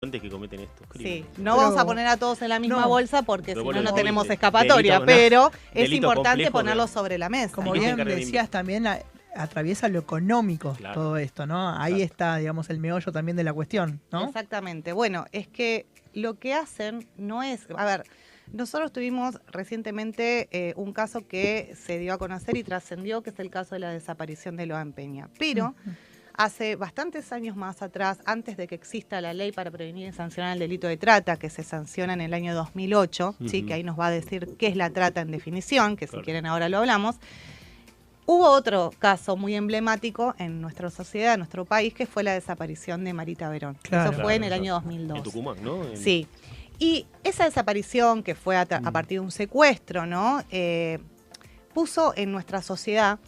que cometen estos crímenes. Sí, no vamos a poner a todos en la misma bolsa porque si no, no tenemos delito, escapatoria, pero es delito importante ponerlo sobre la mesa. Como bien decías, también atraviesa lo económico, claro, todo esto, ¿no? Ahí está, digamos, el meollo también de la cuestión, ¿no? Exactamente. Bueno, es que lo que hacen no es... A ver, nosotros tuvimos recientemente un caso que se dio a conocer y trascendió, que es el caso de la desaparición de Loan Peña. Pero... hace bastantes años más atrás, antes de que exista la ley para prevenir y sancionar el delito de trata, que se sanciona en el año 2008, ¿sí? Que ahí nos va a decir qué es la trata en definición, que si quieren ahora lo hablamos, hubo otro caso muy emblemático en nuestra sociedad, en nuestro país, que fue la desaparición de Marita Verón. Eso fue en el año 2002. En Tucumán, ¿no? Sí. Y esa desaparición, que fue a partir de un secuestro, ¿no? Puso en nuestra sociedad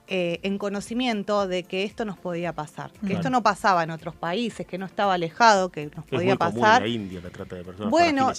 en conocimiento de que esto nos podía pasar, que esto no pasaba en otros países, que no estaba alejado, que nos podía pasar. Es muy común en la India la trata de personas. Bueno,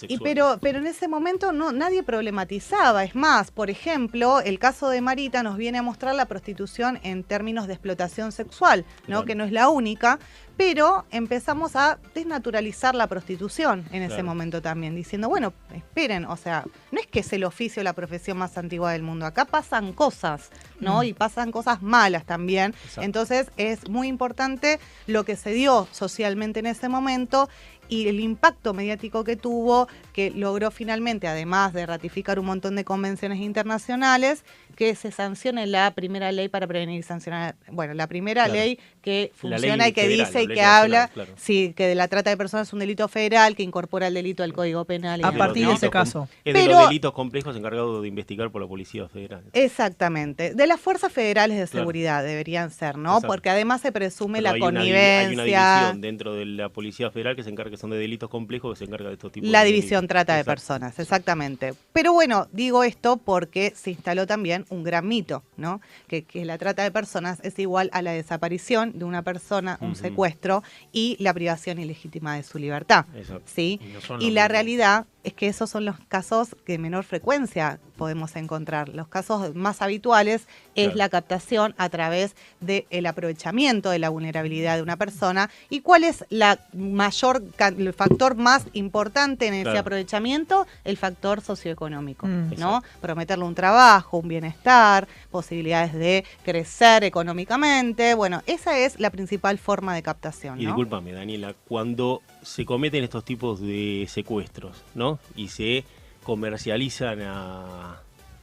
pero en ese momento nadie problematizaba. Es más, por ejemplo, el caso de Marita nos viene a mostrar la prostitución en términos de explotación sexual, ¿no? Que no es la única, pero empezamos a desnaturalizar la prostitución en ese momento también, diciendo, bueno, esperen, o sea, no es que es el oficio, la profesión más antigua del mundo, acá pasan cosas, ¿no? Y pasan cosas malas también. Exacto. Entonces es muy importante lo que se dio socialmente en ese momento y el impacto mediático que tuvo, que logró finalmente, además de ratificar un montón de convenciones internacionales, que se sancione la primera ley para prevenir y sancionar, bueno, la primera ley que funciona y que federal, dice y que habla, sí, que de la trata de personas es un delito federal, que incorpora el delito al Código Penal. A partir de ese caso. Es de los delitos complejos encargados de investigar por la Policía Federal. Exactamente. De las Fuerzas Federales de Seguridad deberían ser, ¿no? Exacto. Porque además se presume la connivencia. Hay una división dentro de la Policía Federal que se encarga, que son de delitos complejos, que se encarga de estos tipos la división trata de personas, exactamente. Pero bueno, digo esto porque se instaló también un gran mito, ¿no? Que la trata de personas es igual a la desaparición de una persona, un secuestro y la privación ilegítima de su libertad. ¿Sí? Y la realidad es que esos son los casos de menor frecuencia podemos encontrar. Los casos más habituales es la captación a través del aprovechamiento de la vulnerabilidad de una persona. ¿Y cuál es el factor más importante en ese aprovechamiento? El factor socioeconómico, ¿no? Prometerle un trabajo, un bienestar, posibilidades de crecer económicamente. Bueno, esa es la principal forma de captación, ¿no? Y discúlpame, Daniela, cuando se cometen estos tipos de secuestros, ¿no? Y se comercializan a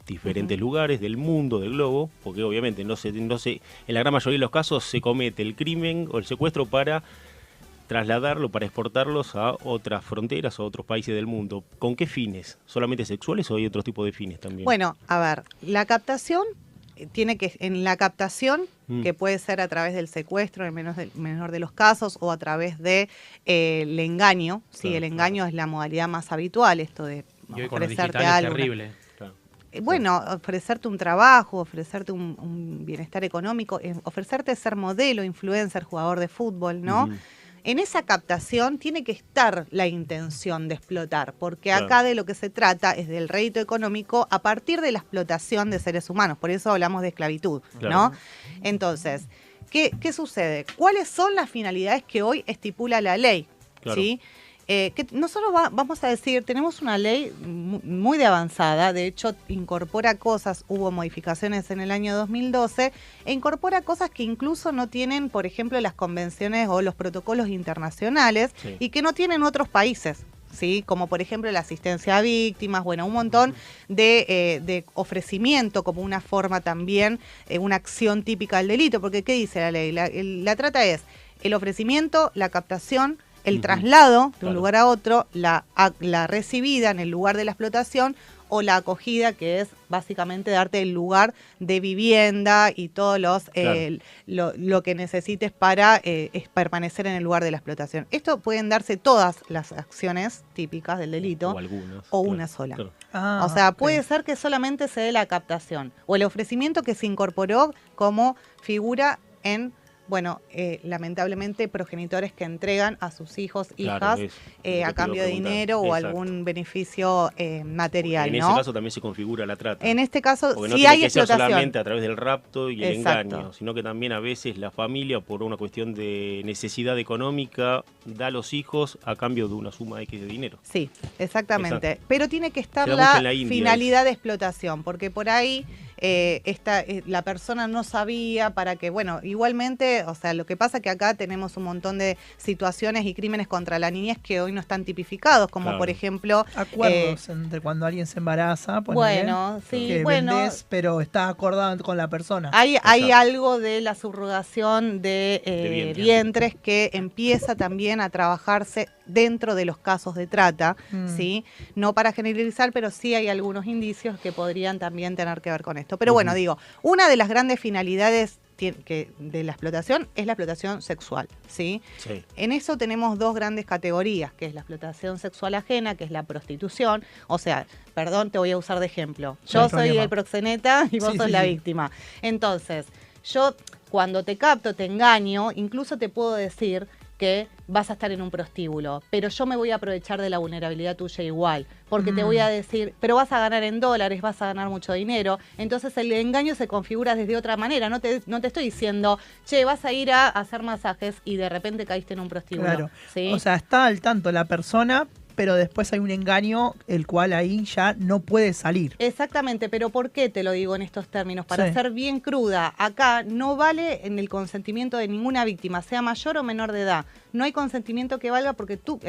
diferentes lugares del mundo, del globo, porque obviamente en la gran mayoría de los casos se comete el crimen o el secuestro para trasladarlo, para exportarlos a otras fronteras o a otros países del mundo. ¿Con qué fines? ¿Solamente sexuales o hay otro tipo de fines también? Bueno, a ver, la captación que puede ser a través del secuestro, en el menor de los casos, o a través de el engaño. Sí, el engaño es la modalidad más habitual, esto de ofrecerte algo. Es terrible. Bueno, ofrecerte un trabajo, ofrecerte un bienestar económico, ofrecerte ser modelo, influencer, jugador de fútbol, ¿no? En esa captación tiene que estar la intención de explotar, porque acá de lo que se trata es del rédito económico a partir de la explotación de seres humanos, por eso hablamos de esclavitud, ¿no? Entonces, ¿qué sucede? ¿Cuáles son las finalidades que hoy estipula la ley? ¿Sí? Que nosotros vamos a decir, tenemos una ley muy de avanzada, de hecho incorpora cosas, hubo modificaciones en el año 2012, e incorpora cosas que incluso no tienen, por ejemplo, las convenciones o los protocolos internacionales y que no tienen otros países. ¿Sí? Como por ejemplo la asistencia a víctimas, bueno, un montón de ofrecimiento como una forma también, una acción típica del delito, porque ¿qué dice la ley? La trata es el ofrecimiento, la captación, el traslado de un lugar a otro, la recibida en el lugar de la explotación o la acogida, que es básicamente darte el lugar de vivienda y todos lo que necesites para permanecer en el lugar de la explotación. Esto pueden darse todas las acciones típicas del delito o algunas, o una sola. O sea, puede ser que solamente se dé la captación o el ofrecimiento que se incorporó como figura en bueno, lamentablemente progenitores que entregan a sus hijos, hijas, a cambio de dinero o algún beneficio material. En ese caso también se configura la trata. En este caso, porque no sí tiene hay que ser explotación. solamente a través del rapto y el engaño, sino que también a veces la familia, por una cuestión de necesidad económica, da a los hijos a cambio de una suma X de dinero. Sí, exactamente. Exacto. Pero tiene que estar la finalidad de explotación, porque por ahí la persona no sabía para que, bueno, igualmente, o sea, lo que pasa es que acá tenemos un montón de situaciones y crímenes contra la niñez que hoy no están tipificados, como por ejemplo... Acuerdos entre cuando alguien se embaraza, bueno, sí, que vendés, pero está acordado con la persona. Hay algo de la subrogación de vientres que empieza también a trabajarse dentro de los casos de trata, ¿sí? No para generalizar, pero sí hay algunos indicios que podrían también tener que ver con esto. Pero bueno, digo, una de las grandes finalidades de la explotación es la explotación sexual, ¿sí? Sí. En eso tenemos dos grandes categorías, que es la explotación sexual ajena, que es la prostitución. O sea, perdón, te voy a usar de ejemplo. Yo soy el proxeneta y vos sos la víctima. Entonces, yo cuando te capto, te engaño, incluso te puedo decir que vas a estar en un prostíbulo, pero yo me voy a aprovechar de la vulnerabilidad tuya igual, porque te voy a decir, pero vas a ganar en dólares, vas a ganar mucho dinero, entonces el engaño se configura desde otra manera, no te estoy diciendo, che, vas a ir a hacer masajes y de repente caíste en un prostíbulo. Claro, ¿sí? O sea, está al tanto la persona, pero después hay un engaño, el cual ahí ya no puede salir. Exactamente, pero ¿por qué te lo digo en estos términos? Para ser bien cruda, acá no vale en el consentimiento de ninguna víctima, sea mayor o menor de edad. No hay consentimiento que valga porque tu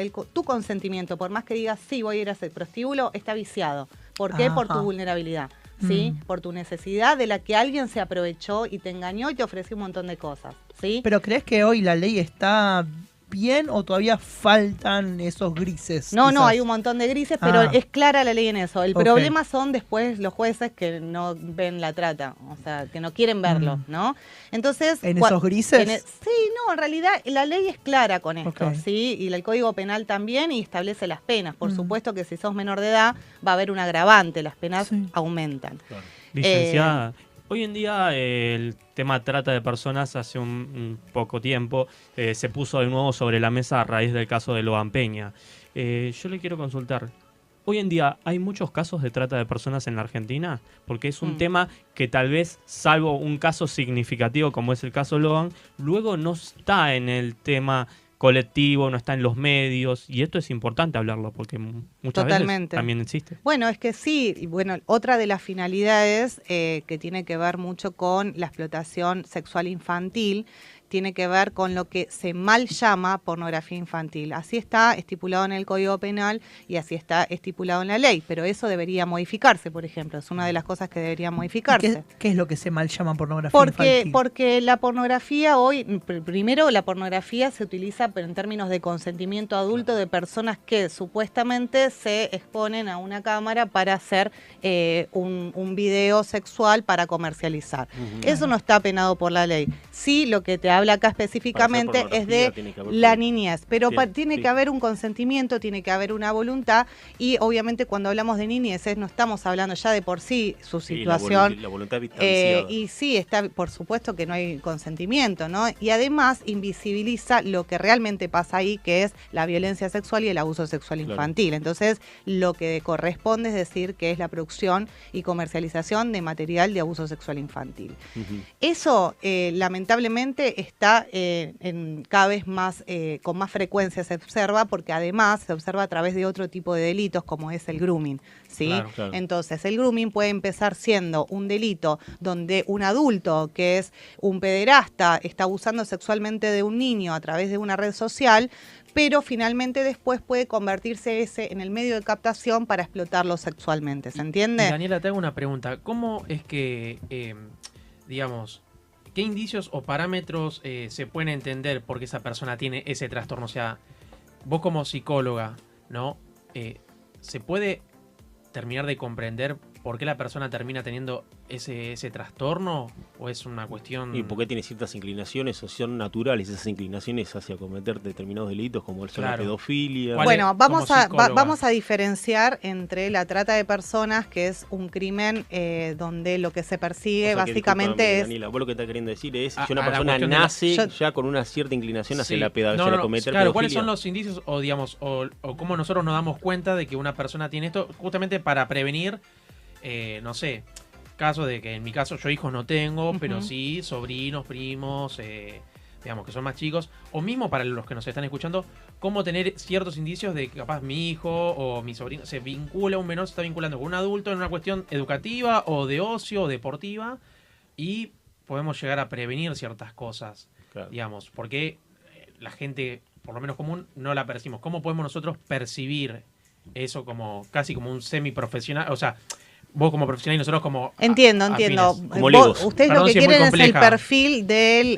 consentimiento, por más que digas sí, voy a ir a ese prostíbulo, está viciado. ¿Por qué? Por tu vulnerabilidad, ¿sí? Por tu necesidad de la que alguien se aprovechó y te engañó y te ofreció un montón de cosas, ¿sí? ¿Pero crees que hoy la ley está bien o todavía faltan esos grises? No, hay un montón de grises, pero es clara la ley en eso. El problema son después los jueces que no ven la trata, o sea, que no quieren verlo, ¿no? Entonces, ¿en esos grises? Sí, no, en realidad la ley es clara con esto, ¿sí? Y el Código Penal también y establece las penas. Por supuesto que si sos menor de edad va a haber un agravante, las penas aumentan. Claro. Licenciada, hoy en día el tema trata de personas hace un poco tiempo se puso de nuevo sobre la mesa a raíz del caso de Loan Peña. Yo le quiero consultar, hoy en día hay muchos casos de trata de personas en la Argentina, porque es un tema que tal vez, salvo un caso significativo como es el caso Loan, luego no está en el tema colectivo, no está en los medios, y esto es importante hablarlo porque muchas veces también existe. Bueno, es que sí, y bueno, otra de las finalidades que tiene que ver mucho con la explotación sexual infantil tiene que ver con lo que se mal llama pornografía infantil. Así está estipulado en el Código Penal y así está estipulado en la ley, pero eso debería modificarse, por ejemplo, es una de las cosas que debería modificarse. ¿Qué es lo que se mal llama pornografía infantil? Porque la pornografía hoy, primero la pornografía se utiliza en términos de consentimiento adulto de personas que supuestamente se exponen a una cámara para hacer un video sexual para comercializar. Eso no está penado por la ley. Sí, lo que te habla acá específicamente es de la niñez, pero tiene que haber un consentimiento, tiene que haber una voluntad y obviamente cuando hablamos de niñez no estamos hablando ya de por sí su situación. La voluntad viciada. Y sí, está por supuesto que no hay consentimiento, ¿no? Y además invisibiliza lo que realmente pasa ahí, que es la violencia sexual y el abuso sexual infantil. Entonces, lo que corresponde es decir que es la producción y comercialización de material de abuso sexual infantil. Eso, lamentablemente, está cada vez más, con más frecuencia se observa, porque además se observa a través de otro tipo de delitos como es el grooming, ¿sí? Claro. Entonces el grooming puede empezar siendo un delito donde un adulto que es un pederasta está abusando sexualmente de un niño a través de una red social, pero finalmente después puede convertirse ese en el medio de captación para explotarlo sexualmente, ¿se entiende? Daniela, te hago una pregunta. ¿Cómo es que, digamos, qué indicios o parámetros se pueden entender porque esa persona tiene ese trastorno? O sea, vos como psicóloga, ¿no? ¿Se puede terminar de comprender por qué la persona termina teniendo ese trastorno, o es una cuestión... ¿Y por qué tiene ciertas inclinaciones o son naturales esas inclinaciones hacia cometer determinados delitos como la pedofilia? Bueno, vamos a diferenciar entre la trata de personas, que es un crimen donde lo que se persigue básicamente es... Daniela, vos lo que estás queriendo decir es que una persona nace ya con una cierta inclinación hacia la pedofilia, hacia cometer claro, pedofilia. ¿cuáles son los indicios o digamos o cómo nosotros nos damos cuenta de que una persona tiene esto, justamente para prevenir, no sé, casos de que en mi caso yo hijos no tengo, pero sí sobrinos, primos, digamos que son más chicos, o mismo para los que nos están escuchando, cómo tener ciertos indicios de que capaz mi hijo o mi sobrino se vincula, un menor se está vinculando con un adulto en una cuestión educativa o de ocio o deportiva, y podemos llegar a prevenir ciertas cosas, digamos, porque la gente, por lo menos común, no la percibimos. ¿Cómo podemos nosotros percibir eso como casi como un semiprofesional? O sea, vos como profesional y nosotros como... Entiendo. Ustedes lo que quieren es el perfil del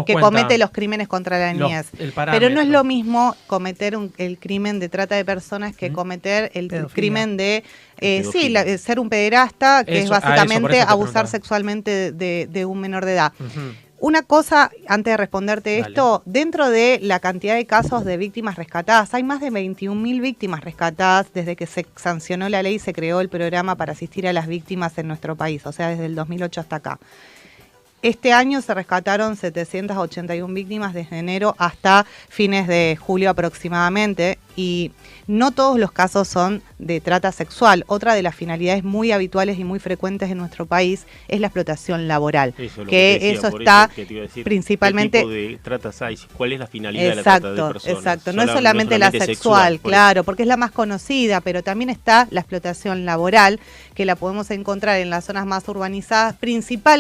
que comete los crímenes contra la niñez. Pero no es lo mismo cometer el crimen de trata de personas que cometer el crimen de... ser un pederasta, que es básicamente abusar sexualmente de un menor de edad. Una cosa, antes de responderte esto, dentro de la cantidad de casos de víctimas rescatadas, hay más de 21.000 víctimas rescatadas desde que se sancionó la ley y se creó el programa para asistir a las víctimas en nuestro país, o sea, desde el 2008 hasta acá. Este año se rescataron 781 víctimas desde enero hasta fines de julio aproximadamente, y no todos los casos son de trata sexual. Otra de las finalidades muy habituales y muy frecuentes en nuestro país es la explotación laboral. Eso está principalmente... ¿Qué tipo de tratas hay? ¿Cuál es la finalidad de la trata de personas? Exacto, no es solamente la sexual, claro, porque es la más conocida, pero también está la explotación laboral, que la podemos encontrar en las zonas más urbanizadas, principalmente